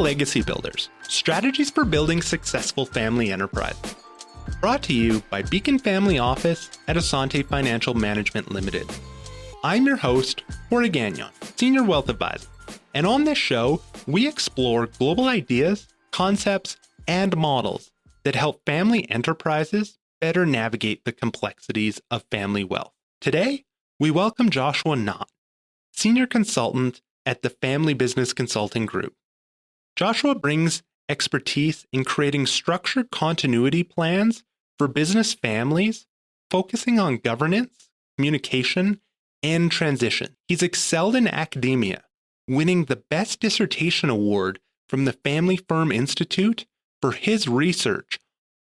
Legacy Builders, Strategies for Building Successful Family Enterprise. Brought to you by Beacon Family Office at Asante Financial Management Limited. I'm your host, Jorge Gagnon, Senior Wealth Advisor, and on this show, we explore global ideas, concepts, and models that help family enterprises better navigate the complexities of family wealth. Today, we welcome Joshua Nacht, Senior Consultant at the Family Business Consulting Group. Joshua brings expertise in creating structured continuity plans for business families, focusing on governance, communication, and transition. He's excelled in academia, winning the Best Dissertation Award from the Family Firm Institute for his research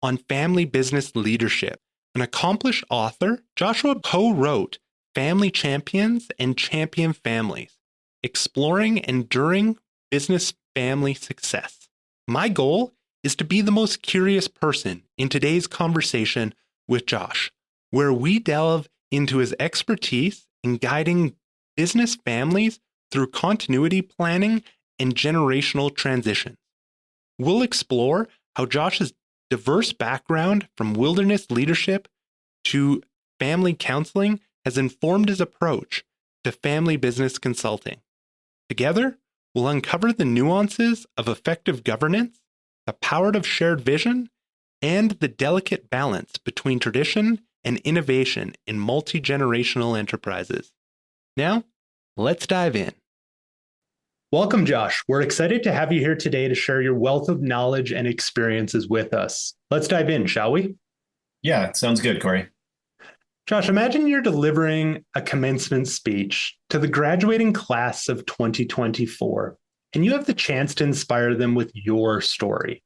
on family business leadership. An accomplished author, Joshua co-wrote Family Champions and Champion Families, Exploring Enduring Business Family Success. My goal is to be the most curious person in today's conversation with Josh, where we delve into his expertise in guiding business families through continuity planning and generational transitions. We'll explore how Josh's diverse background from wilderness leadership to family counseling has informed his approach to family business consulting. Together, we'll uncover the nuances of effective governance, the power of shared vision, and the delicate balance between tradition and innovation in multi-generational enterprises. Now, let's dive in. Welcome, Josh. We're excited to have you here today to share your wealth of knowledge and experiences with us. Let's dive in, shall we? Yeah, sounds good, Corey. Josh, imagine you're delivering a commencement speech to the graduating class of 2024, and you have the chance to inspire them with your story.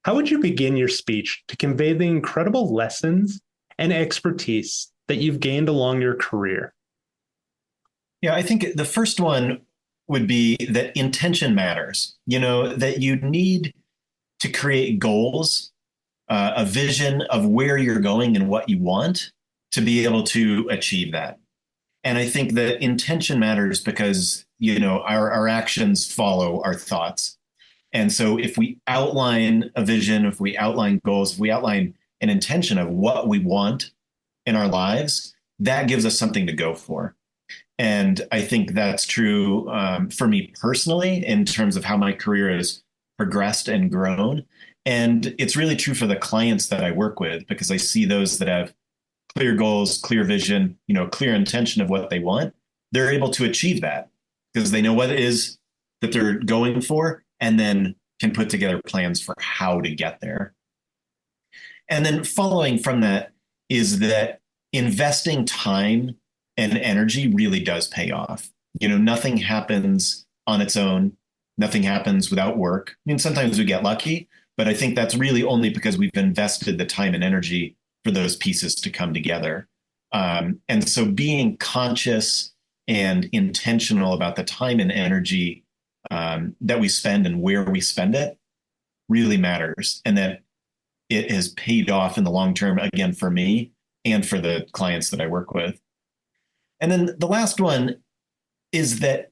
How would you begin your speech to convey the incredible lessons and expertise that you've gained along your career? Yeah, I think the first one would be that intention matters. That you need to create goals, a vision of where you're going and what you want to be able to achieve that. And I think that intention matters because, our actions follow our thoughts. And so if we outline a vision, if we outline goals, if we outline an intention of what we want in our lives, that gives us something to go for. And I think that's true for me personally in terms of how my career has progressed and grown. And it's really true for the clients that I work with, because I see those that have clear goals, clear vision, clear intention of what they want. They're able to achieve that because they know what it is that they're going for and then can put together plans for how to get there. And then following from that is that investing time and energy really does pay off. Nothing happens on its own. Nothing happens without work. I mean, sometimes we get lucky, but I think that's really only because we've invested the time and energy for those pieces to come together. And so being conscious and intentional about the time and energy that we spend and where we spend it really matters. And that it has paid off in the long term, again, for me and for the clients that I work with. And then the last one is that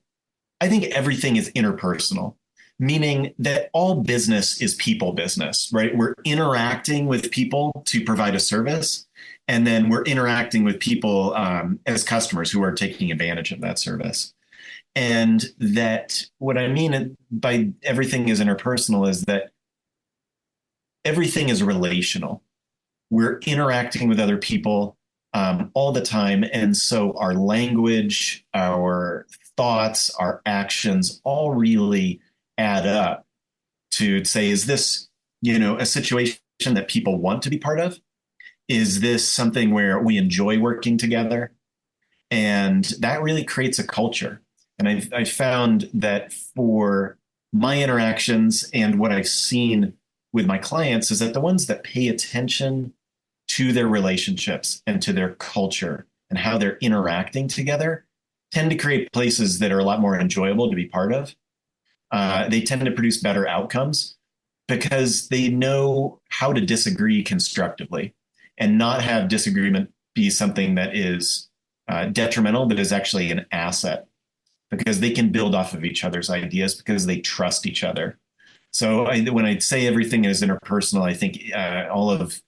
I think everything is interpersonal, meaning that all business is people business, right? We're interacting with people to provide a service, and then we're interacting with people as customers who are taking advantage of that service. And that what I mean by everything is interpersonal is that everything is relational. We're interacting with other people all the time. And so our language, our thoughts, our actions all really add up to say, is this, a situation that people want to be part of? Is this something where we enjoy working together? And that really creates a culture. And I found that for my interactions and what I've seen with my clients is that the ones that pay attention to their relationships and to their culture and how they're interacting together tend to create places that are a lot more enjoyable to be part of. They tend to produce better outcomes because they know how to disagree constructively and not have disagreement be something that is detrimental, but is actually an asset, because they can build off of each other's ideas because they trust each other. So when I say everything is interpersonal, I think all of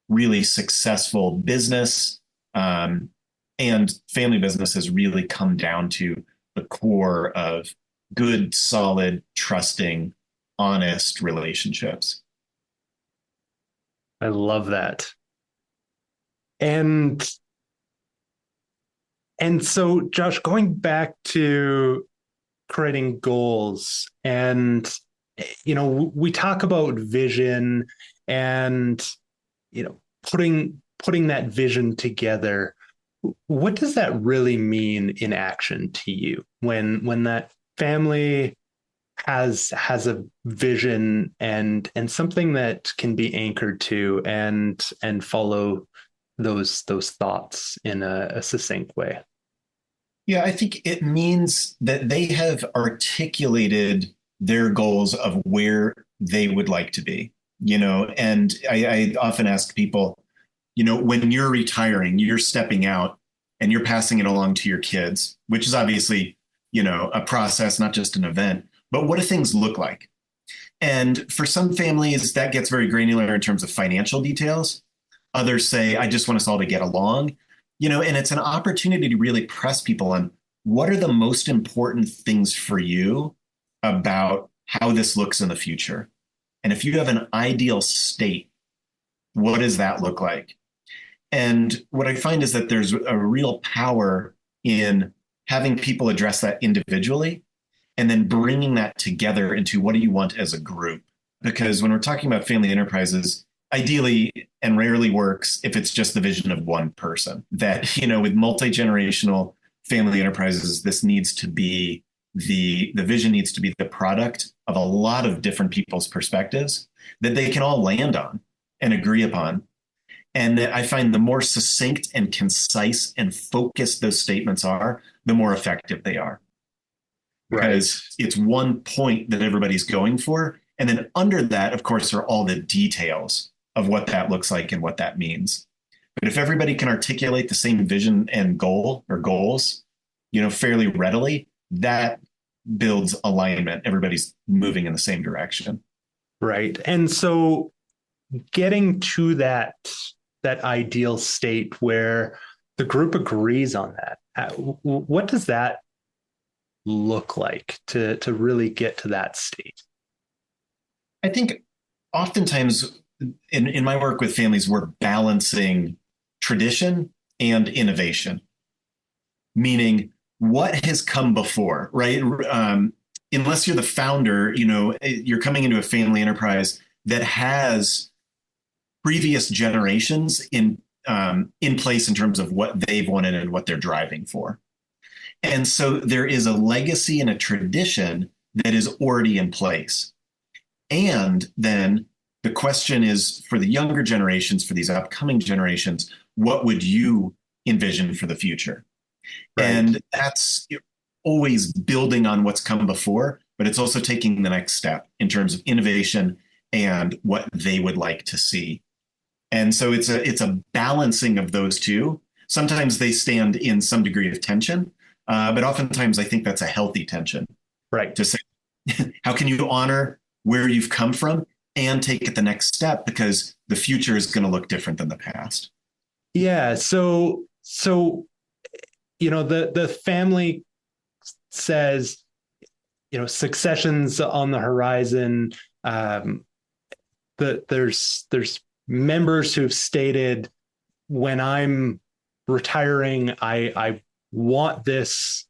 really successful business um, and family business has really come down to the core of good, solid, trusting, honest relationships. I love that. And so Josh, going back to creating goals, and we talk about vision, and putting that vision together. What does that really mean in action to you when that family has a vision and something that can be anchored to and follow those thoughts in a succinct way? Yeah, I think it means that they have articulated their goals of where they would like to be, and I often ask people, when you're retiring, you're stepping out and you're passing it along to your kids, which is obviously, a process, not just an event. But what do things look like? And for some families, that gets very granular in terms of financial details. Others say, I just want us all to get along, and it's an opportunity to really press people on what are the most important things for you about how this looks in the future. And if you have an ideal state, what does that look like? And what I find is that there's a real power in having people address that individually and then bringing that together into what do you want as a group? Because when we're talking about family enterprises, ideally and rarely works if it's just the vision of one person. That, with multi-generational family enterprises, this needs to be the vision needs to be the product of a lot of different people's perspectives that they can all land on and agree upon. And I find the more succinct and concise and focused those statements are, the more effective they are. Right. Because it's one point that everybody's going for. And then under that, of course, are all the details of what that looks like and what that means. But if everybody can articulate the same vision and goal or goals, fairly readily, that builds alignment. Everybody's moving in the same direction. Right. And so getting to that ideal state where the group agrees on that, what does that look like to really get to that state? I think oftentimes in my work with families, we're balancing tradition and innovation, meaning what has come before, right? Unless you're the founder, you're coming into a family enterprise that has previous generations in place in terms of what they've wanted and what they're driving for. And so there is a legacy and a tradition that is already in place. And then the question is for the younger generations, for these upcoming generations, what would you envision for the future? Right. And that's always building on what's come before, but it's also taking the next step in terms of innovation and what they would like to see. And so it's a balancing of those two. Sometimes they stand in some degree of tension, but oftentimes I think that's a healthy tension. Right. To say, how can you honor where you've come from and take it the next step, because the future is going to look different than the past. Yeah. So the family says, succession's on the horizon. There's members who've stated, when I'm retiring, I want this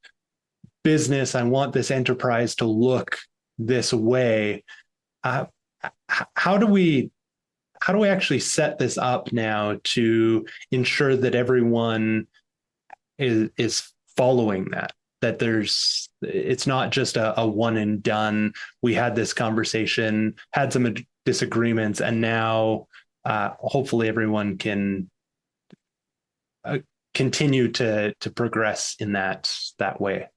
business, I want this enterprise to look this way. How do we actually set this up now to ensure that everyone is following that it's not just a one and done, we had this conversation, had some disagreements, and now hopefully everyone can continue to progress in that way?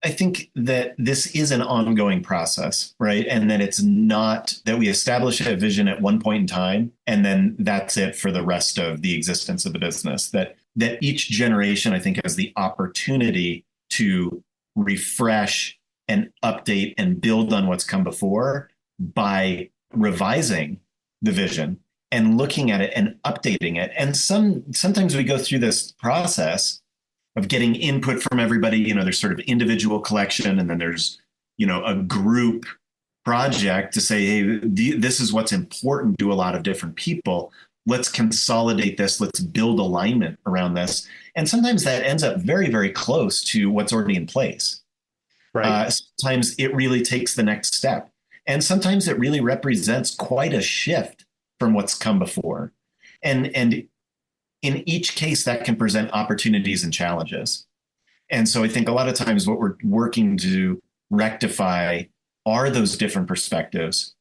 I think that this is an ongoing process, right? And that it's not that we establish a vision at one point in time and then that's it for the rest of the existence of the business. That each generation, I think, has the opportunity to refresh and update and build on what's come before by revising the vision and looking at it and updating it. And sometimes we go through this process of getting input from everybody. There's sort of individual collection, and then there's, a group project to say, hey, this is what's important to a lot of different people. Let's consolidate this. Let's build alignment around this. And sometimes that ends up very, very close to what's already in place. Right. Sometimes it really takes the next step. And sometimes it really represents quite a shift from what's come before. And in each case, that can present opportunities and challenges. And so I think a lot of times what we're working to rectify are those different perspectives.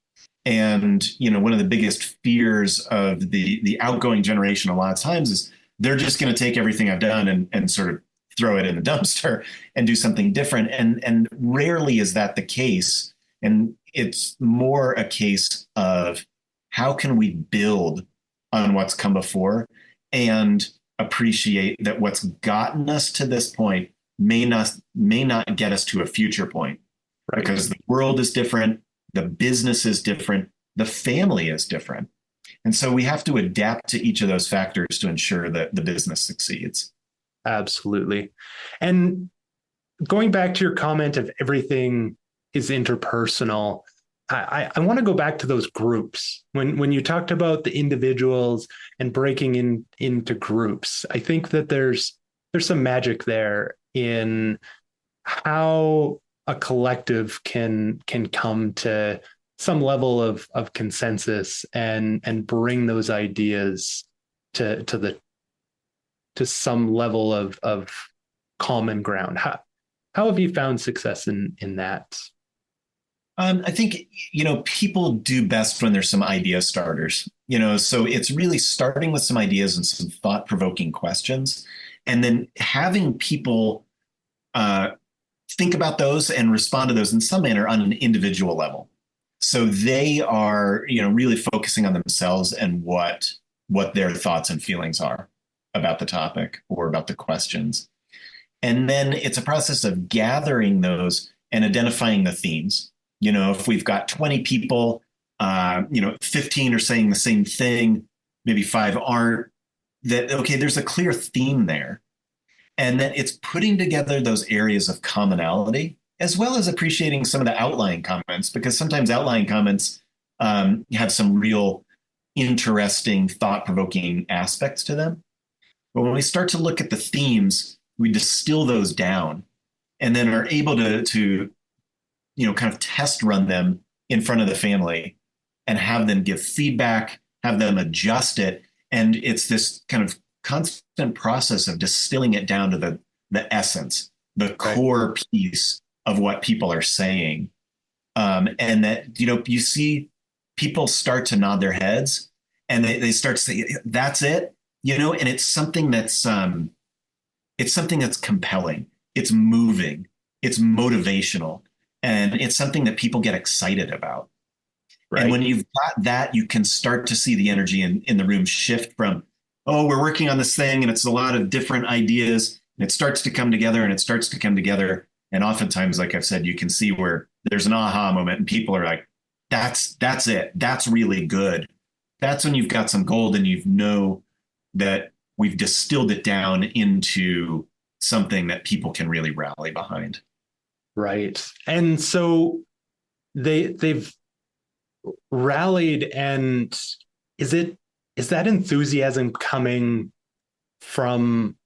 And, one of the biggest fears of the outgoing generation a lot of times is they're just going to take everything I've done and sort of throw it in the dumpster and do something different. And rarely is that the case. And it's more a case of how can we build on what's come before and appreciate that what's gotten us to this point may not get us to a future point. Right. Because the world is different, the business is different, the family is different. And so we have to adapt to each of those factors to ensure that the business succeeds. Absolutely. And going back to your comment of everything is interpersonal, I want to go back to those groups. When you talked about the individuals and breaking into groups, I think that there's some magic there in how a collective can come to some level of consensus and bring those ideas to some level of common ground. How have you found success in that? I think, people do best when there's some idea starters, so it's really starting with some ideas and some thought provoking questions, and then having people think about those and respond to those in some manner on an individual level. So they are, really focusing on themselves and what their thoughts and feelings are about the topic or about the questions. And then it's a process of gathering those and identifying the themes. If we've got 20 people, 15 are saying the same thing, maybe 5 aren't, okay, there's a clear theme there. And then it's putting together those areas of commonality, as well as appreciating some of the outlying comments, because sometimes outlying comments have some real interesting, thought-provoking aspects to them. But when we start to look at the themes, we distill those down and then are able to kind of test run them in front of the family and have them give feedback, have them adjust it. And it's this kind of constant process of distilling it down to the essence, the core piece of what people are saying. And that, you see people start to nod their heads and they start to say, that's it, and it's something that's compelling. It's moving. It's motivational. And it's something that people get excited about. Right. And when you've got that, you can start to see the energy in the room shift from, oh, we're working on this thing and it's a lot of different ideas. And it starts to come together and it starts to come together. And oftentimes, like I've said, you can see where there's an aha moment and people are like, that's it. That's really good. That's when you've got some gold and you know that we've distilled it down into something that people can really rally behind. Right. And so they've rallied, and is that enthusiasm coming from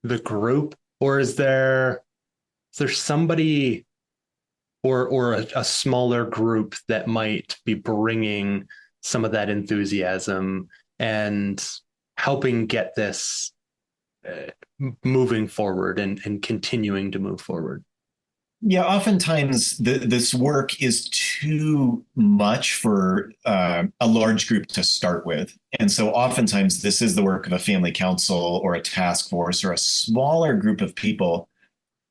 the group, or is there somebody or a smaller group that might be bringing some of that enthusiasm and helping get this moving forward and continuing to move forward? Yeah, oftentimes this work is too much for a large group to start with. And so oftentimes this is the work of a family council or a task force or a smaller group of people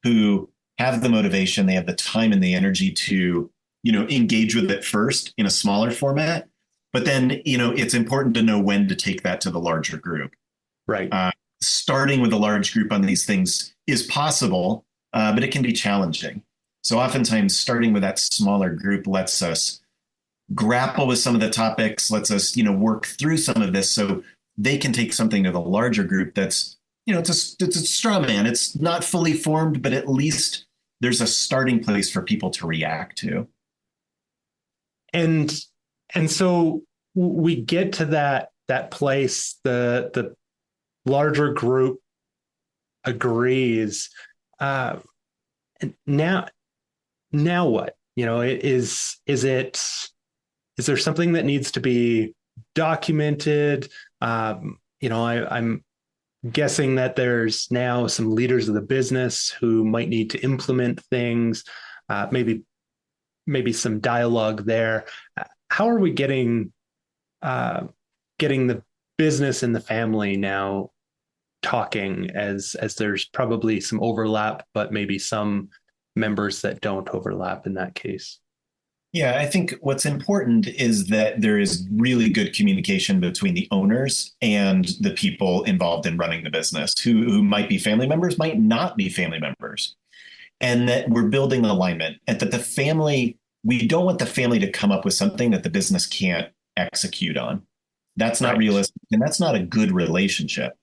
who have the motivation, they have the time and the energy to, engage with it first in a smaller format. But then, it's important to know when to take that to the larger group. Right. Starting with a large group on these things is possible, but it can be challenging. So oftentimes starting with that smaller group lets us grapple with some of the topics, lets us, work through some of this so they can take something to the larger group that's, it's a straw man. It's not fully formed, but at least there's a starting place for people to react to. And and so we get to that place, the larger group agrees. And now what? Is there something that needs to be documented? I'm guessing that there's now some leaders of the business who might need to implement things. Maybe some dialogue there. How are we getting the business and the family now talking, as there's probably some overlap, but maybe some members that don't overlap in that case? Yeah, I think what's important is that there is really good communication between the owners and the people involved in running the business, who might be family members, might not be family members, and that we're building alignment, and that we don't want the family to come up with something that the business can't execute on. That's not Right. realistic, and that's not a good relationship.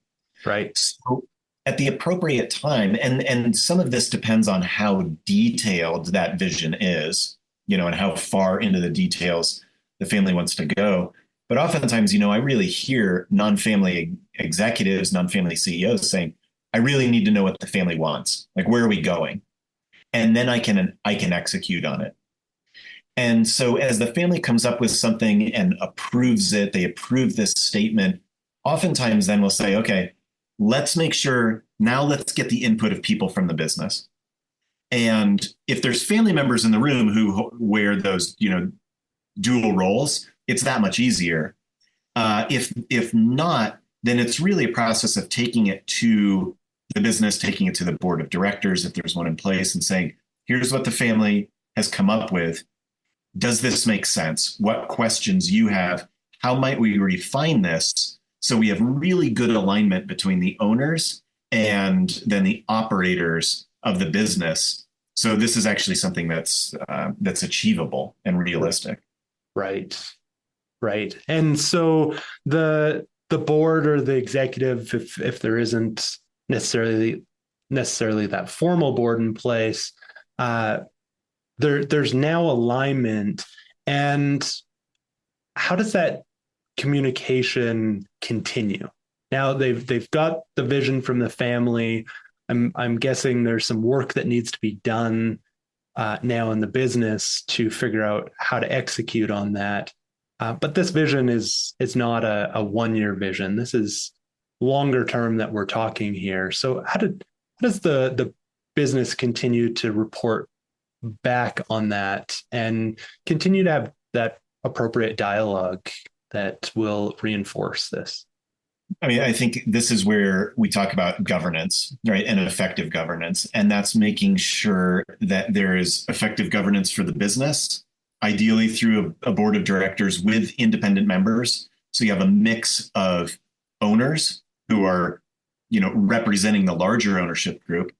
Right. So at the appropriate time, and some of this depends on how detailed that vision is, and how far into the details the family wants to go. But oftentimes, I really hear non-family executives, non-family CEOs saying, I really need to know what the family wants. Like, where are we going? And then I can execute on it. And so as the family comes up with something and approves it, they approve this statement, oftentimes then we'll say, okay, let's make sure now let's get the input of people from the business. And if there's family members in the room who wear those, dual roles, it's that much easier. If not, then it's really a process of taking it to the business, taking it to the board of directors, if there's one in place, and saying, here's what the family has come up with. Does this make sense? What questions you have? How might we refine this so we have really good alignment between the owners and then the operators of the business? So this is actually something that's achievable and realistic. Right. Right. And so the board or the executive, if there isn't necessarily that formal board in place, uh, there's now alignment. And how does that communication continue? Now they've got the vision from the family. I'm guessing there's some work that needs to be done now in the business to figure out how to execute on that. But this vision is not a 1 year vision. This is longer term that we're talking here. So how does the business continue to report back on that and continue to have that appropriate dialogue that will reinforce this? I mean, I think this is where we talk about governance, right? And effective governance. And that's making sure that there is effective governance for the business, ideally through a board of directors with independent members. So you have a mix of owners who are, representing the larger ownership group.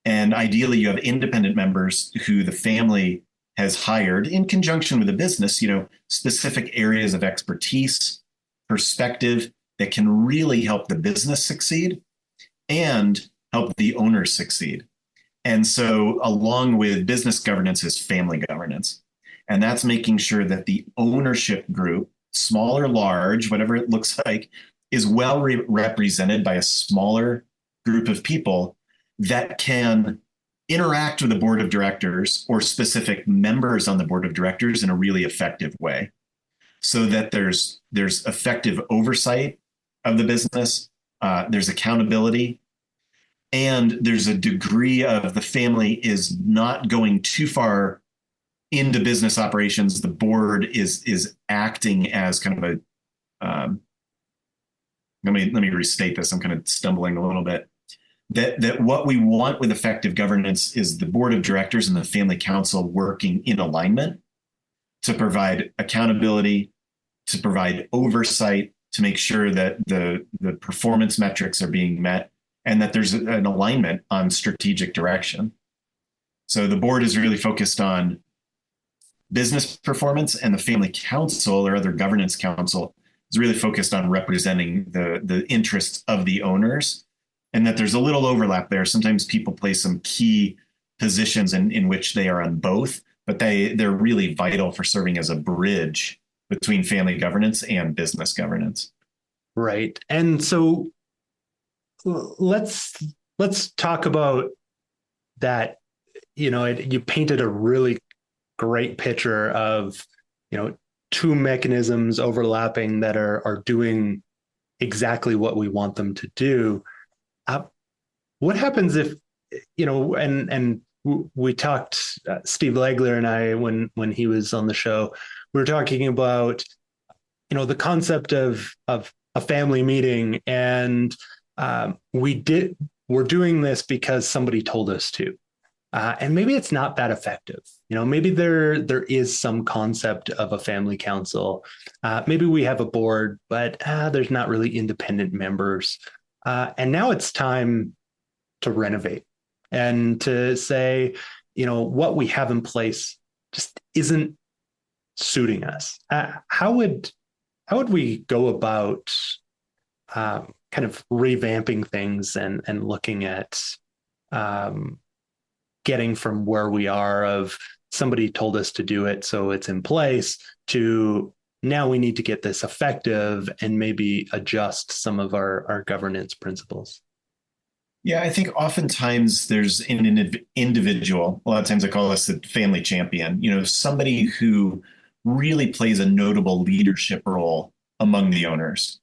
And ideally you have independent members who the family has hired in conjunction with the business, specific areas of expertise, perspective, that can really help the business succeed and help the owners succeed. And so along with business governance is family governance. And that's making sure that the ownership group, small or large, whatever it looks like, is well represented by a smaller group of people that can interact with the board of directors or specific members on the board of directors in a really effective way, so that there's effective oversight of the business, there's accountability, and there's a degree of the family is not going too far into business operations. The board is acting as kind of a let me restate this. I'm kind of stumbling a little bit. That what we want with effective governance is the board of directors and the family council working in alignment to provide accountability, to provide oversight, to make sure that the performance metrics are being met, and that there's an alignment on strategic direction. So the board is really focused on business performance, and the family council or other governance council is really focused on representing the interests of the owners, and that there's a little overlap there. Sometimes people play some key positions in which they are on both, but they're really vital for serving as a bridge between family governance and business governance. Right. And so let's let's talk about that. You painted a really great picture of, you know, two mechanisms overlapping that are doing exactly what we want them to do. Uh, what happens if, and we talked, Steve Legler and I, when he was on the show, we were talking about, the concept of a family meeting, and we're doing this because somebody told us to. And maybe it's not that effective. Maybe there is some concept of a family council. Maybe we have a board, but there's not really independent members. And now it's time to renovate and to say, what we have in place just isn't suiting us. How would we go about kind of revamping things and looking at getting from where we are of somebody told us to do it, so it's in place, to now we need to get this effective and maybe adjust some of our governance principles? Yeah, I think oftentimes there's an individual, a lot of times I call this the family champion, somebody who really plays a notable leadership role among the owners.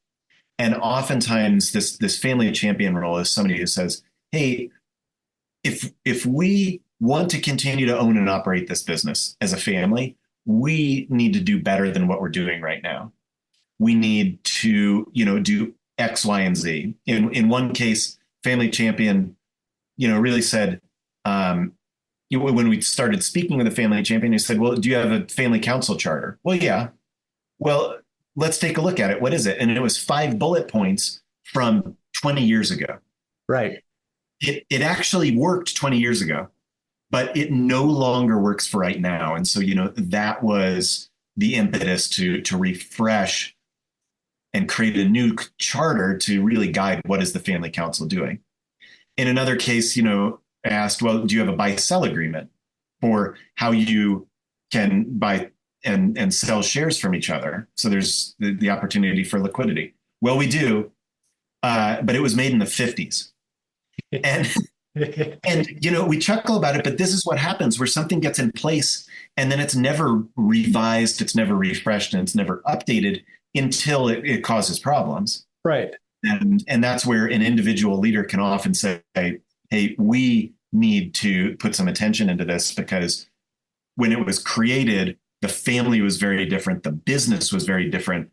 And oftentimes this family champion role is somebody who says, hey, if we want to continue to own and operate this business as a family, we need to do better than what we're doing right now. We need to, do X, Y, and Z. In one case, family champion, really said, when we started speaking with a family champion, he said, well, do you have a family council charter? Well, yeah. Well, let's take a look at it. What is it? And it was 5 bullet points from 20 years ago. Right. It actually worked 20 years ago, but it no longer works for right now. And so, that was the impetus to refresh and create a new charter to really guide what is the family council doing. In another case, asked, well, do you have a buy-sell agreement for how you can buy and sell shares from each other? So there's the opportunity for liquidity. Well, we do, but it was made in the 50s. And we chuckle about it, but this is what happens where something gets in place and then it's never revised, it's never refreshed, and it's never updated until it causes problems. Right. And that's where an individual leader can often say, hey, we need to put some attention into this, because when it was created, the family was very different. The business was very different.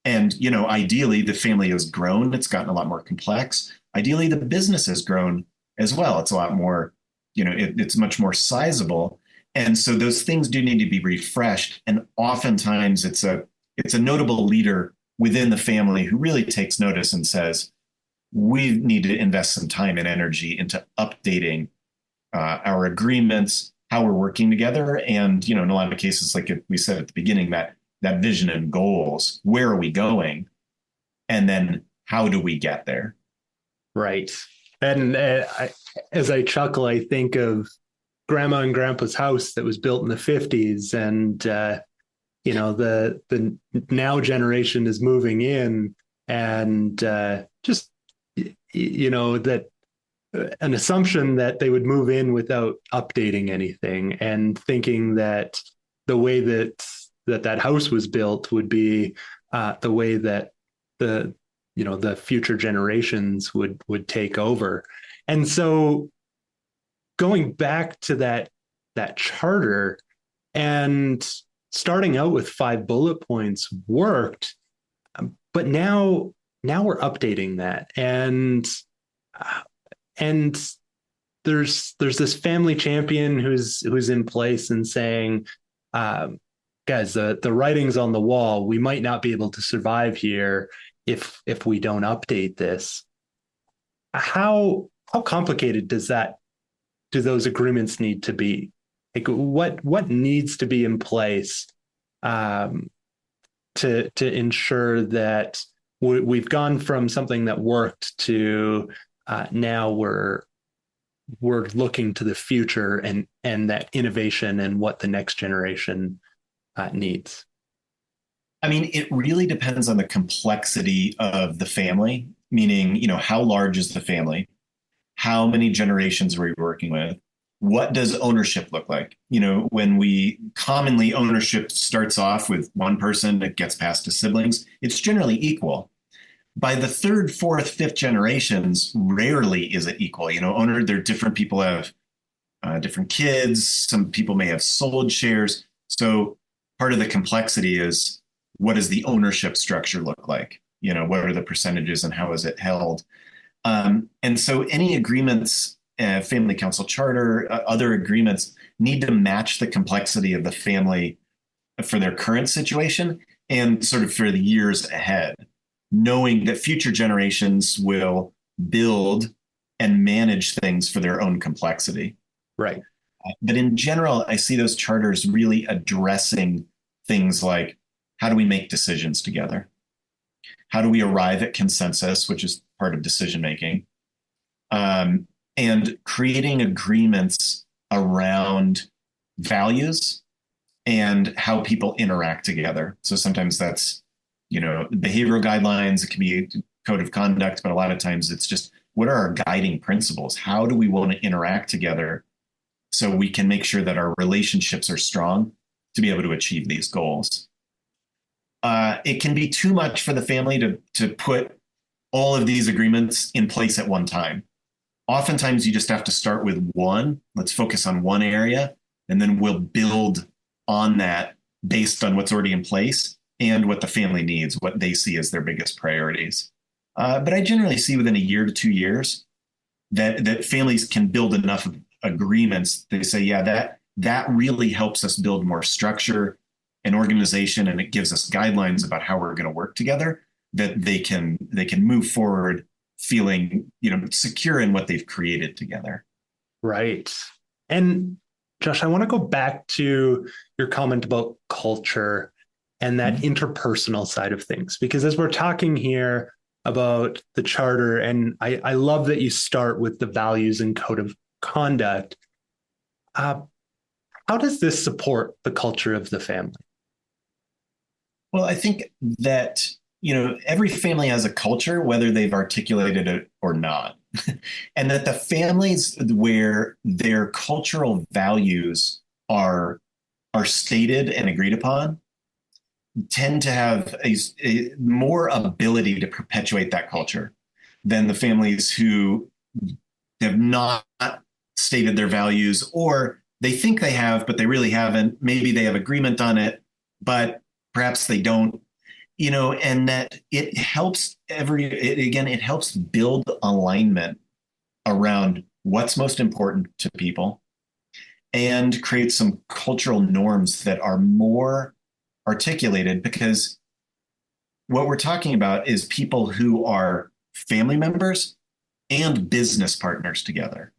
And, ideally the family has grown. It's gotten a lot more complex. Ideally, the business has grown as well. It's a lot more, it's much more sizable. And so those things do need to be refreshed. And oftentimes it's a notable leader within the family who really takes notice and says, we need to invest some time and energy into updating our agreements, how we're working together. And, in a lot of cases, like we said at the beginning, that vision and goals, where are we going? And then how do we get there? Right. And as I chuckle, I think of grandma and grandpa's house that was built in the 50s, and the now generation is moving in, and just that an assumption that they would move in without updating anything, and thinking that the way that house was built would be the way that the future generations would take over. And so going back to that charter and starting out with 5 bullet points worked, but now we're updating that, and there's this family champion who's in place and saying, guys, the writing's on the wall. We might not be able to survive here if we don't update this. How complicated does that do those agreements need to be? Like what needs to be in place um, to ensure that we've gone from something that worked to now we're looking to the future and that innovation and what the next generation needs. I mean, it really depends on the complexity of the family, meaning, how large is the family? How many generations are we working with? What does ownership look like? When we commonly ownership starts off with one person, it gets passed to siblings, it's generally equal. By the third, fourth, fifth generations, rarely is it equal. Owner, there are different people have different kids. Some people may have sold shares. So part of the complexity is what does the ownership structure look like? What are the percentages and how is it held? And so any agreements, family council charter, other agreements need to match the complexity of the family for their current situation and sort of for the years ahead, knowing that future generations will build and manage things for their own complexity. Right. But in general, I see those charters really addressing things like how do we make decisions together? How do we arrive at consensus, which is part of decision making? And creating agreements around values and how people interact together. So sometimes that's, behavioral guidelines, it can be a code of conduct, but a lot of times it's just what are our guiding principles? How do we want to interact together so we can make sure that our relationships are strong to be able to achieve these goals? It can be too much for the family to put all of these agreements in place at one time. Oftentimes, you just have to start with one. Let's focus on one area, and then we'll build on that based on what's already in place and what the family needs, what they see as their biggest priorities. But I generally see within a year to 2 years that families can build enough agreements. They say, yeah, that really helps us build more structure and organization, and it gives us guidelines about how we're going to work together, that they can move forward feeling, secure in what they've created together. Right. And Josh, I want to go back to your comment about culture and that interpersonal side of things, because as we're talking here about the charter, and I love that you start with the values and code of conduct. How does this support the culture of the family? Well, I think that, every family has a culture, whether they've articulated it or not. And that the families where their cultural values are stated and agreed upon tend to have a more ability to perpetuate that culture than the families who have not stated their values, or they think they have, but they really haven't. Maybe they have agreement on it, but perhaps they don't, and that it helps it helps build alignment around what's most important to people and create some cultural norms that are more articulated, because what we're talking about is people who are family members and business partners together.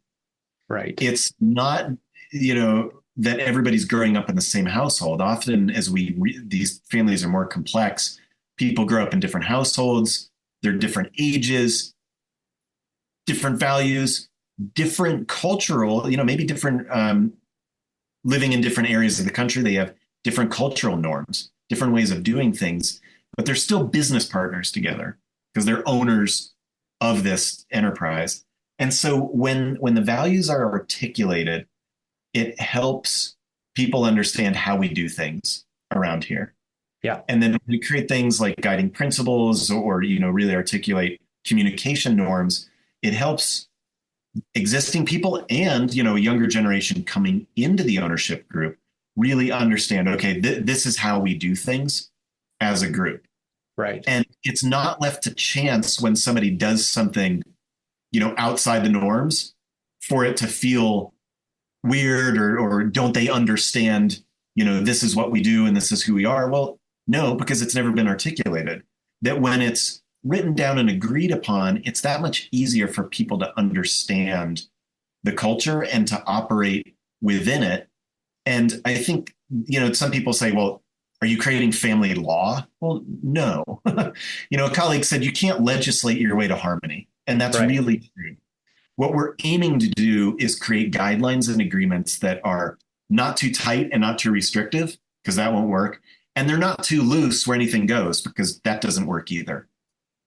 Right. It's not, that everybody's growing up in the same household. Often as these families are more complex, people grow up in different households, they're different ages, different values, different cultural, maybe different, living in different areas of the country. They have different cultural norms, different ways of doing things, but they're still business partners together because they're owners of this enterprise. And so when the values are articulated, it helps people understand how we do things around here. Yeah. And then we create things like guiding principles or really articulate communication norms. It helps existing people and, a younger generation coming into the ownership group really understand, okay, this is how we do things as a group. Right. And it's not left to chance when somebody does something, outside the norms for it to feel weird or don't they understand, this is what we do and this is who we are. Well, no, because it's never been articulated. That when it's written down and agreed upon, it's that much easier for people to understand the culture and to operate within it. And I think, some people say, well, are you creating family law? Well, no. A colleague said you can't legislate your way to harmony. And that's Right. really true. What we're aiming to do is create guidelines and agreements that are not too tight and not too restrictive, because that won't work. And they're not too loose where anything goes, because that doesn't work either.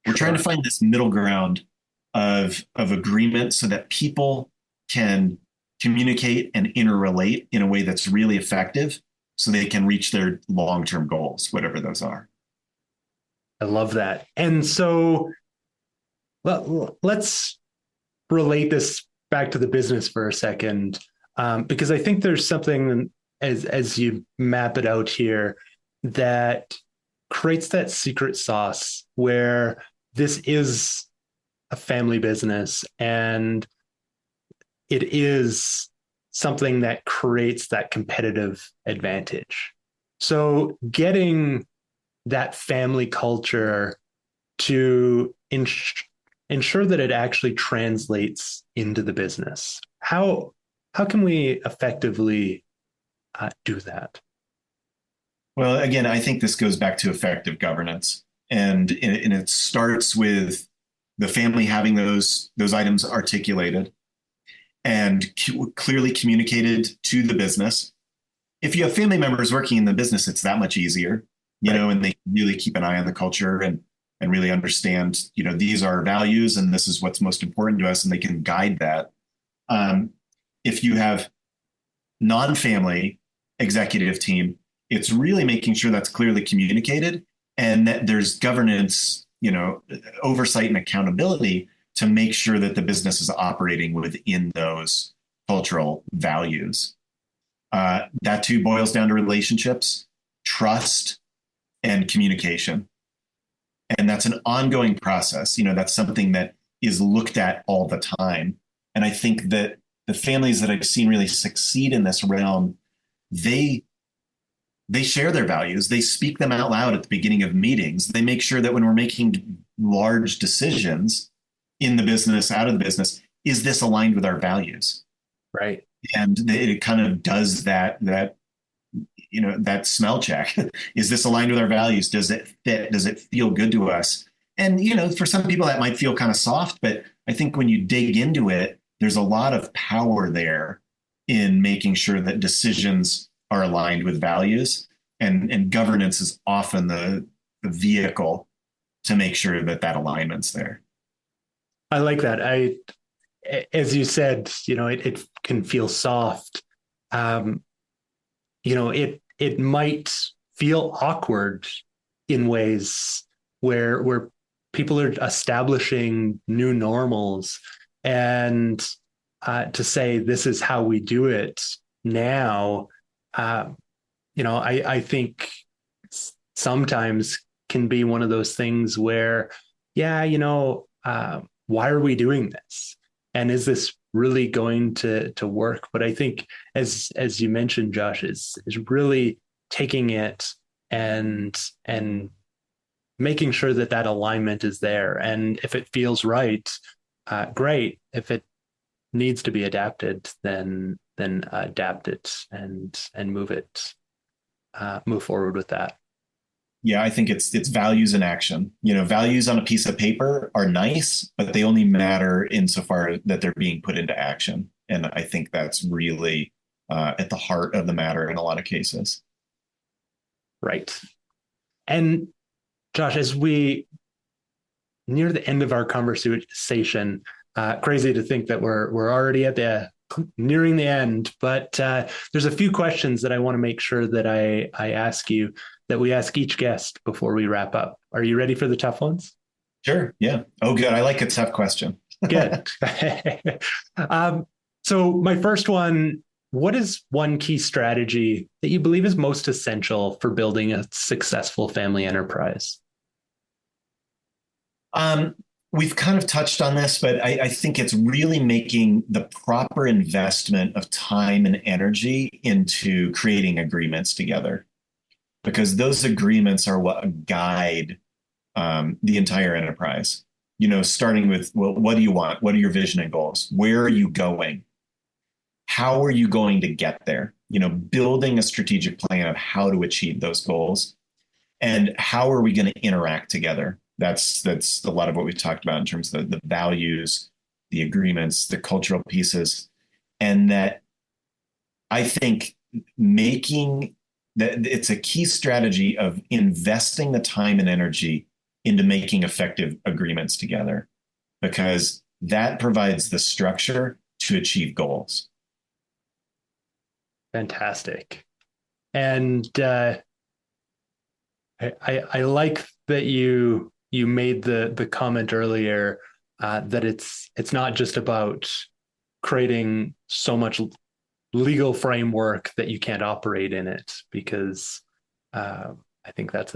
We're trying to Sure. find this middle ground of agreement so that people can communicate and interrelate in a way that's really effective so they can reach their long-term goals, whatever those are. I love that. And so, well, let's relate this back to the business for a second, because I think there's something as you map it out here that creates that secret sauce where this is a family business and it is something that creates that competitive advantage. So getting that family culture to ensure that it actually translates into the business. How can we effectively do that? Well, again, I think this goes back to effective governance, and it starts with the family having those items articulated and clearly communicated to the business. If you have family members working in the business, it's that much easier, Right. and they really keep an eye on the culture and really understand, these are our values and this is what's most important to us, and they can guide that. Um, if you have non-family executive team, it's really making sure that's clearly communicated and that there's governance, oversight and accountability to make sure that the business is operating within those cultural values. That too boils down to relationships, trust, and communication. And that's an ongoing process. That's something that is looked at all the time. And I think that the families that I've seen really succeed in this realm, they they share their values. They speak them out loud at the beginning of meetings. They make sure that when we're making large decisions in the business, out of the business, is this aligned with our values? Right. And it kind of does that smell check. Is this aligned with our values? Does it fit? Does it feel good to us? And for some people that might feel kind of soft, but I think when you dig into it, there's a lot of power there in making sure that decisions are aligned with values, and governance is often the vehicle to make sure that alignment's there. I like that. As you said, it can feel soft. Um, it might feel awkward in ways where people are establishing new normals, and to say this is how we do it now. uh, I think sometimes can be one of those things where, yeah, why are we doing this? And is this really going to work? But I think, as you mentioned, Josh, is really taking it and making sure that alignment is there. And if it feels right, great. If it needs to be adapted, then adapt it and move forward with that. Yeah, I think it's values in action. Values on a piece of paper are nice, but they only matter insofar that they're being put into action. And I think that's really at the heart of the matter in a lot of cases. Right. And Josh, as we near the end of our conversation, crazy to think that we're already at the nearing the end, but there's a few questions that I want to make sure that I ask you, that we ask each guest before we wrap up. Are you ready for the tough ones? Sure. Yeah. Oh, good. I like a tough question. Good. um, so my first one, what is one key strategy that you believe is most essential for building a successful family enterprise? Um, we've kind of touched on this, but I think it's really making the proper investment of time and energy into creating agreements together, because those agreements are what guide the entire enterprise. Starting with, well, what do you want? What are your vision and goals? Where are you going? how are you going to get there? Building a strategic plan of how to achieve those goals and how are we going to interact together. That's a lot of what we've talked about in terms of the values, the agreements, the cultural pieces, and that I think making that it's a key strategy of investing the time and energy into making effective agreements together, because that provides the structure to achieve goals. Fantastic. And I like that you made the comment earlier that it's not just about creating so much legal framework that you can't operate in it, because I think that's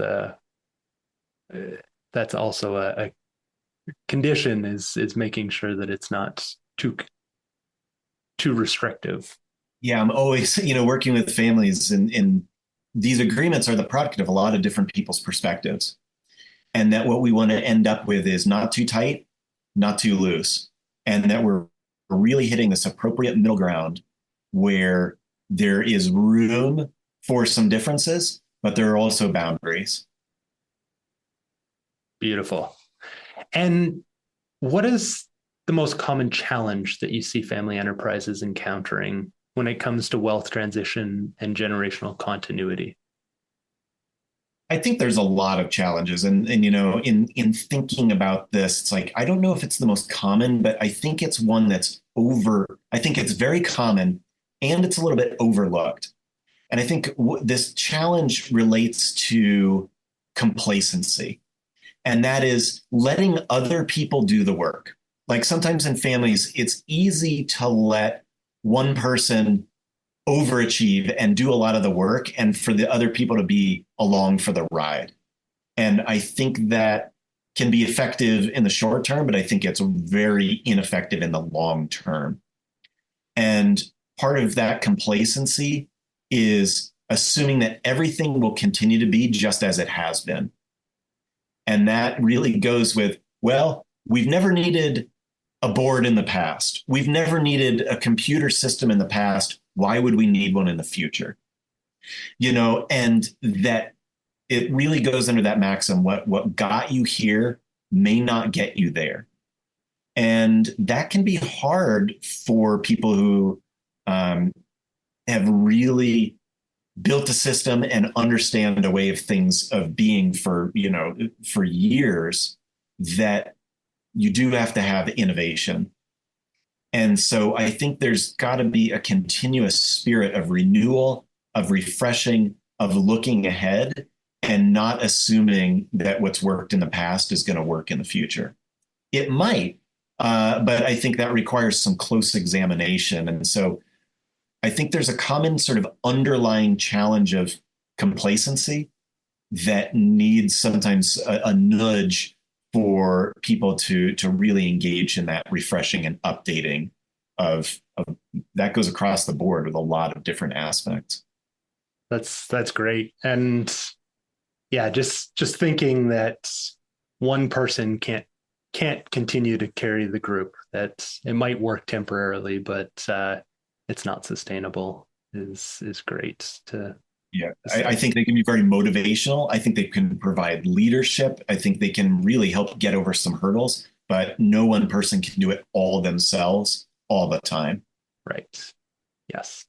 also a condition is making sure that it's not too restrictive. Yeah, I'm always, working with families, and these agreements are the product of a lot of different people's perspectives. And that what we want to end up with is not too tight, not too loose, and that we're really hitting this appropriate middle ground where there is room for some differences, but there are also boundaries. Beautiful. And what is the most common challenge that you see family enterprises encountering when it comes to wealth transition and generational continuity? I think there's a lot of challenges, and in thinking about this, it's like I don't know if it's the most common, but I think it's one that's over. I think it's very common, and it's a little bit overlooked. And I think this challenge relates to complacency, and that is letting other people do the work. Like sometimes in families, it's easy to let one person overachieve and do a lot of the work and for the other people to be along for the ride. And I think that can be effective in the short term, but I think it's very ineffective in the long term. And part of that complacency is assuming that everything will continue to be just as it has been. And that really goes with, well, we've never needed a board in the past. We've never needed a computer system in the past. Why would we need one in the future? And that it really goes under that maxim, what got you here may not get you there. And that can be hard for people who have really built a system and understand a way of things of being for years, that you do have to have innovation. And so I think there's got to be a continuous spirit of renewal, of refreshing, of looking ahead, and not assuming that what's worked in the past is going to work in the future. It might, but I think that requires some close examination. And so I think there's a common sort of underlying challenge of complacency that needs sometimes a nudge for people to really engage in that refreshing and updating of that goes across the board with a lot of different aspects. That's great. And yeah, just thinking that one person can't continue to carry the group, that it might work temporarily, but it's not sustainable is great to. Yeah, I think they can be very motivational. I think they can provide leadership. I think they can really help get over some hurdles, but no one person can do it all themselves all the time. Right. Yes.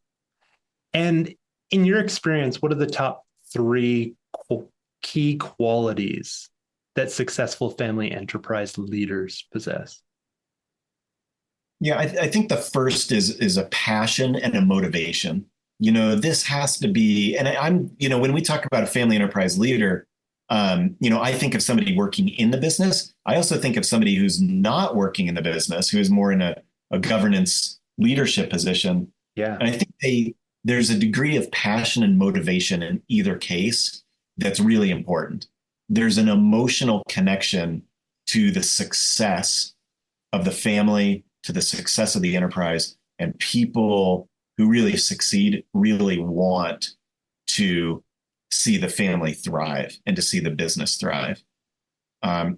And in your experience, what are the top three key qualities that successful family enterprise leaders possess? Yeah, I think the first is a passion and a motivation. This has to be, and when we talk about a family enterprise leader, I think of somebody working in the business. I also think of somebody who's not working in the business, who is more in a governance leadership position. Yeah. And I think there's a degree of passion and motivation in either case that's really important. There's an emotional connection to the success of the family, to the success of the enterprise, and people who really succeed really want to see the family thrive and to see the business thrive.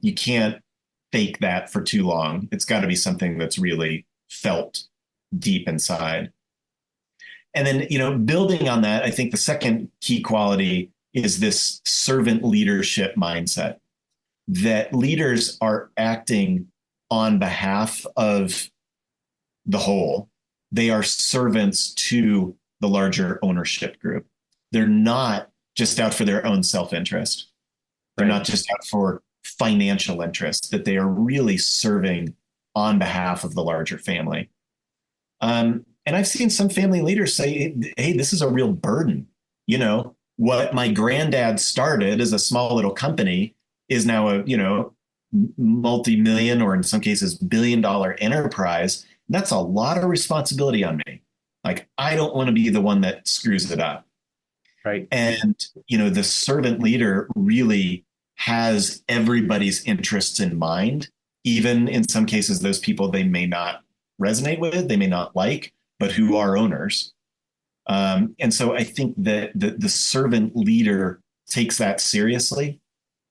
You can't fake that for too long. It's got to be something that's really felt deep inside. And then, building on that, I think the second key quality is this servant leadership mindset, that leaders are acting on behalf of the whole. They are servants to the larger ownership group. They're not just out for their own self-interest. They're Right. not just out for financial interest, that they are really serving on behalf of the larger family. And I've seen some family leaders say, hey, this is a real burden. What my granddad started as a small little company is now a, multi-million, or in some cases, $1 billion enterprise. And that's a lot of responsibility on me. Like, I don't want to be the one that screws it up. Right. And, the servant leader really has everybody's interests in mind, even in some cases, those people they may not resonate with, they may not like, but who are owners. And so I think that the servant leader takes that seriously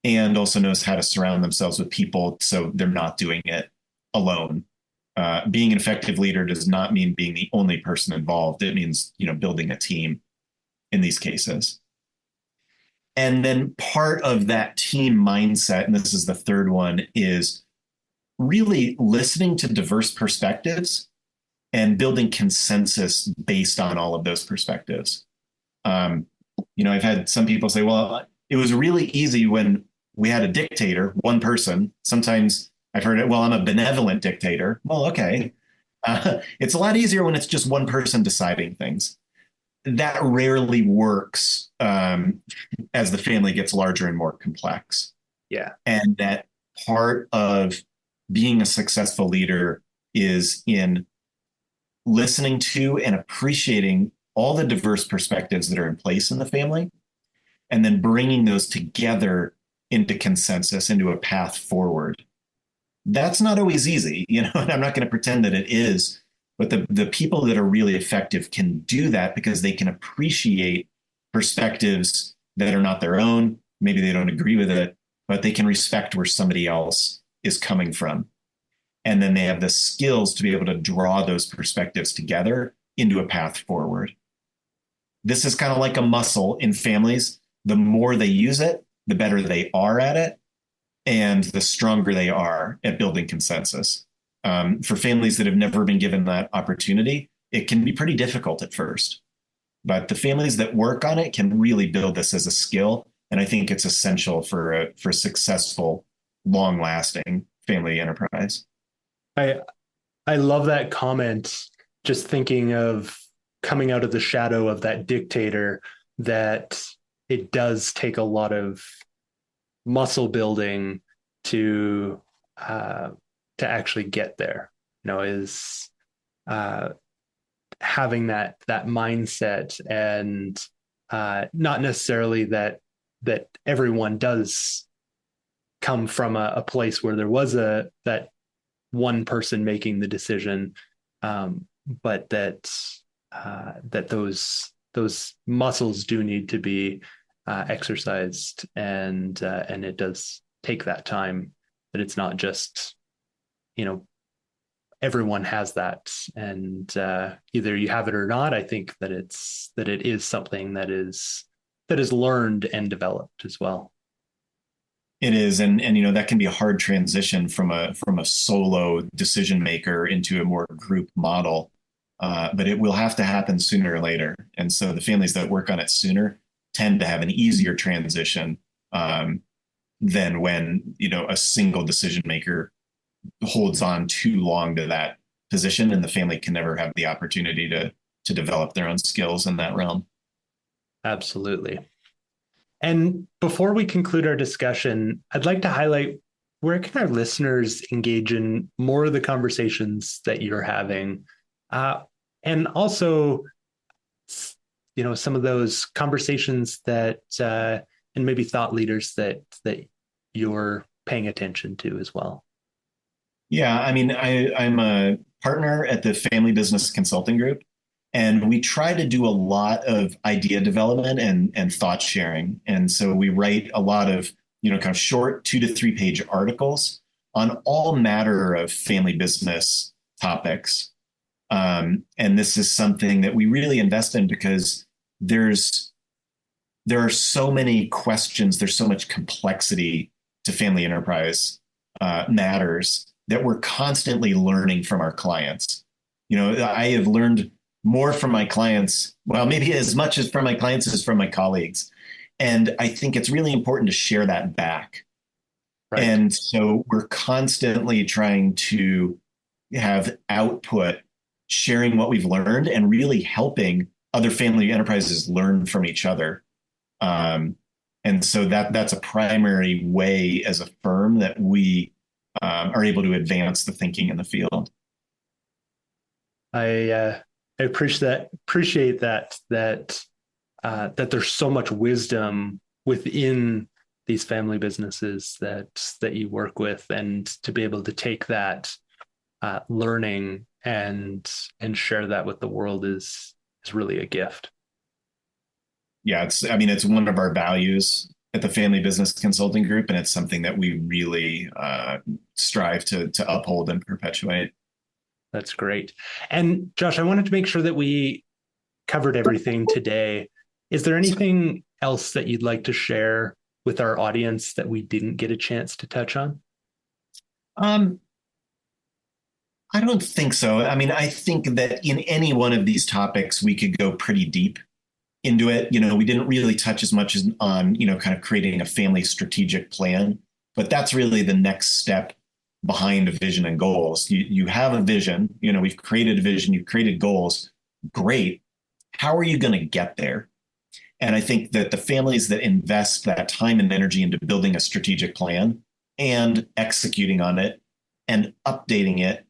and also knows how to surround themselves with people so they're not doing it alone. Being an effective leader does not mean being the only person involved. It means, building a team in these cases. And then part of that team mindset, and this is the third one, is really listening to diverse perspectives and building consensus based on all of those perspectives. Um, I've had some people say, well, it was really easy when we had a dictator, one person. Sometimes I've heard it, well, I'm a benevolent dictator. Well, okay. It's a lot easier when it's just one person deciding things. That rarely works as the family gets larger and more complex. Yeah. And that part of being a successful leader is in listening to and appreciating all the diverse perspectives that are in place in the family, and then bringing those together into consensus, into a path forward. That's not always easy, and I'm not going to pretend that it is, but the people that are really effective can do that because they can appreciate perspectives that are not their own. Maybe they don't agree with it, but they can respect where somebody else is coming from. And then they have the skills to be able to draw those perspectives together into a path forward. This is kind of like a muscle in families. The more they use it, the better they are at it, and the stronger they are at building consensus. For families that have never been given that opportunity, it can be pretty difficult at first. But the families that work on it can really build this as a skill. And I think it's essential for a successful, long-lasting family enterprise. I I love that comment. Just thinking of coming out of the shadow of that dictator, that it does take a lot of muscle building to uh, to actually get there. Is uh, having that mindset, and not necessarily that everyone does come from a place where there was that one person making the decision, but that those muscles do need to be exercised, and it does take that time. That it's not just everyone has that, and either you have it or not. I think that it is something that is learned and developed as well. It is, and that can be a hard transition from a solo decision maker into a more group model, but it will have to happen sooner or later. And so the families that work on it sooner tend to have an easier transition than when a single decision maker holds on too long to that position, and the family can never have the opportunity to develop their own skills in that realm. Absolutely. And before we conclude our discussion, I'd like to highlight, where can our listeners engage in more of the conversations that you're having, and also, some of those conversations that and maybe thought leaders that you're paying attention to as well. Yeah, I mean, I'm a partner at the Family Business Consulting Group, and we try to do a lot of idea development and thought sharing. And so we write a lot of, kind of short 2 to 3 page articles on all matter of family business topics. And this is something that we really invest in because there's there are so many questions, there's so much complexity to family enterprise matters that we're constantly learning from our clients. You know, I have learned more from my clients, well, maybe as much as from my clients as from my colleagues. And I think it's really important to share that back. Right. And so we're constantly trying to have output, sharing what we've learned and really helping other family enterprises learn from each other. Um, and so that's a primary way as a firm that we are able to advance the thinking in the field. I appreciate that there's so much wisdom within these family businesses that you work with, and to be able to take that learning and share that with the world is really a gift. Yeah, I mean, it's one of our values at the Family Business Consulting Group, and it's something that we really strive to uphold and perpetuate. That's great. And Josh, I wanted to make sure that we covered everything today. Is there anything else that you'd like to share with our audience that we didn't get a chance to touch on? Um, I don't think so. I mean, I think that in any one of these topics, we could go pretty deep into it. You know, we didn't really touch as much as on, you know, kind of creating a family strategic plan, but that's really the next step behind a vision and goals. You have a vision, you know, we've created a vision, you've created goals. Great. How are you going to get there? And I think that the families that invest that time and energy into building a strategic plan and executing on it and updating it,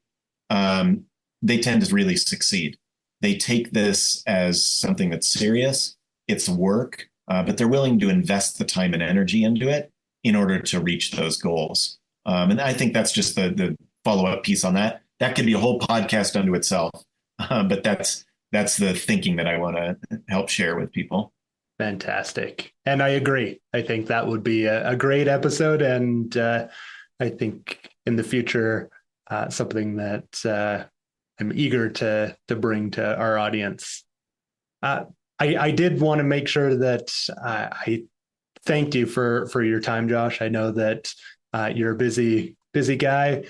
um, they tend to really succeed. They take this as something that's serious, it's work, but they're willing to invest the time and energy into it in order to reach those goals. And I think that's just the follow up piece on that. That could be a whole podcast unto itself, but that's the thinking that I want to help share with people. Fantastic. And I agree. I think that would be a great episode. And I think in the future, something that I'm eager to bring to our audience. I did want to make sure that I thanked you for your time, Josh. I know that you're a busy guy.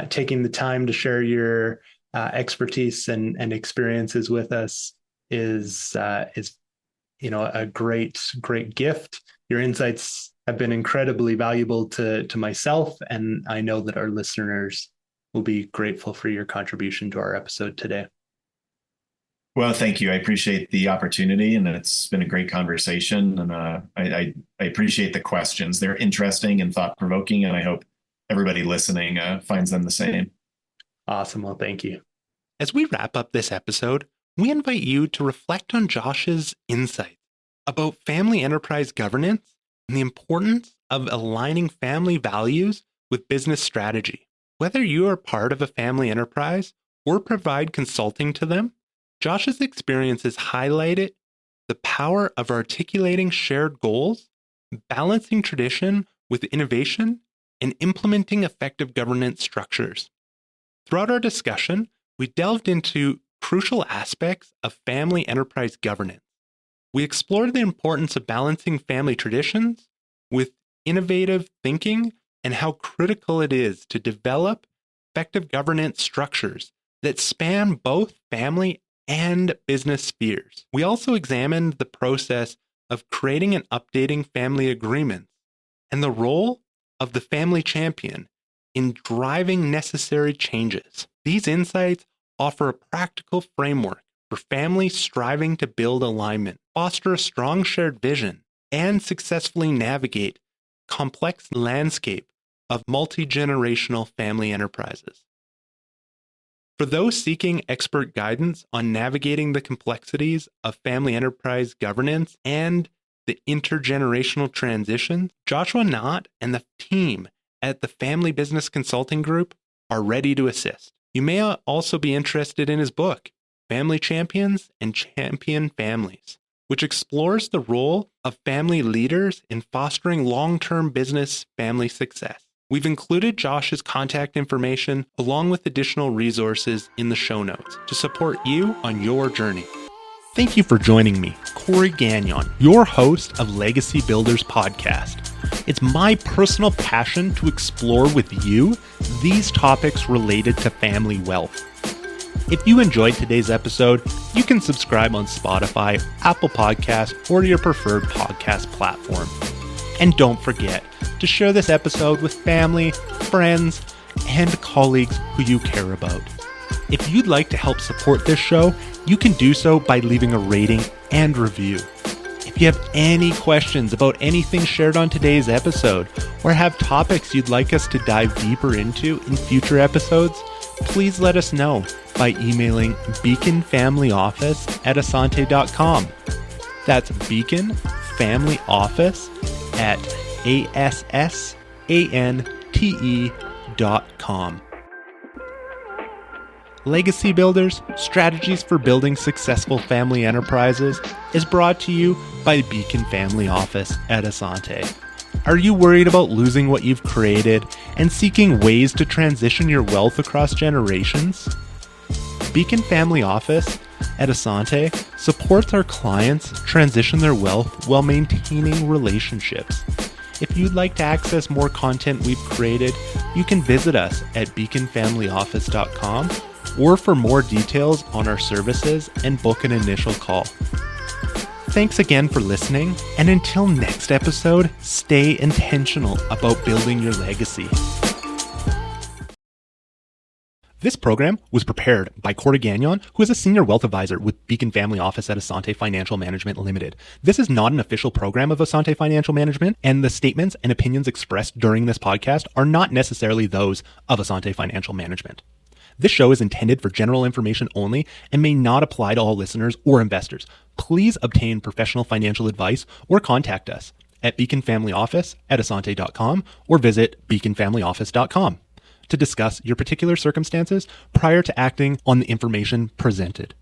Taking the time to share your expertise and experiences with us is a great gift. Your insights have been incredibly valuable to myself, and I know that our listeners will be grateful for your contribution to our episode today. Well, thank you. I appreciate the opportunity, and it's been a great conversation. And I appreciate the questions. They're interesting and thought provoking, and I hope everybody listening finds them the same. Awesome. Well, thank you. As we wrap up this episode, we invite you to reflect on Josh's insights about family enterprise governance and the importance of aligning family values with business strategy. Whether you are part of a family enterprise or provide consulting to them, Josh's experiences highlighted the power of articulating shared goals, balancing tradition with innovation, and implementing effective governance structures. Throughout our discussion, we delved into crucial aspects of family enterprise governance. We explored the importance of balancing family traditions with innovative thinking and how critical it is to develop effective governance structures that span both family and business spheres. We also examined the process of creating and updating family agreements and the role of the family champion in driving necessary changes. These insights offer a practical framework for families striving to build alignment, foster a strong shared vision, and successfully navigate the complex landscape of multi-generational family enterprises. For those seeking expert guidance on navigating the complexities of family enterprise governance and the intergenerational transition, Joshua Nacht and the team at the Family Business Consulting Group are ready to assist. You may also be interested in his book, Family Champions and Champion Families, which explores the role of family leaders in fostering long-term business family success. We've included Josh's contact information along with additional resources in the show notes to support you on your journey. Thank you for joining me, Corey Gagnon, your host of Legacy Builders Podcast. It's my personal passion to explore with you these topics related to family wealth. If you enjoyed today's episode, you can subscribe on Spotify, Apple Podcasts, or your preferred podcast platform. And don't forget to share this episode with family, friends, and colleagues who you care about. If you'd like to help support this show, you can do so by leaving a rating and review. If you have any questions about anything shared on today's episode, or have topics you'd like us to dive deeper into in future episodes, please let us know by emailing beaconfamilyoffice@asante.com. That's beaconfamilyoffice@ASSANTE.com. Legacy Builders, Strategies for Building Successful Family Enterprises is brought to you by Beacon Family Office at Asante. Are you worried about losing what you've created and seeking ways to transition your wealth across generations? Beacon Family Office at Asante supports our clients transition their wealth while maintaining relationships. If you'd like to access more content we've created, you can visit us at beaconfamilyoffice.com or for more details on our services and book an initial call. Thanks again for listening, and until next episode, stay intentional about building your legacy. This program was prepared by Corey Gagnon, who is a senior wealth advisor with Beacon Family Office at Asante Financial Management Limited. This is not an official program of Asante Financial Management, and the statements and opinions expressed during this podcast are not necessarily those of Asante Financial Management. This show is intended for general information only and may not apply to all listeners or investors. Please obtain professional financial advice or contact us at beaconfamilyoffice@asante.com or visit beaconfamilyoffice.com to discuss your particular circumstances prior to acting on the information presented.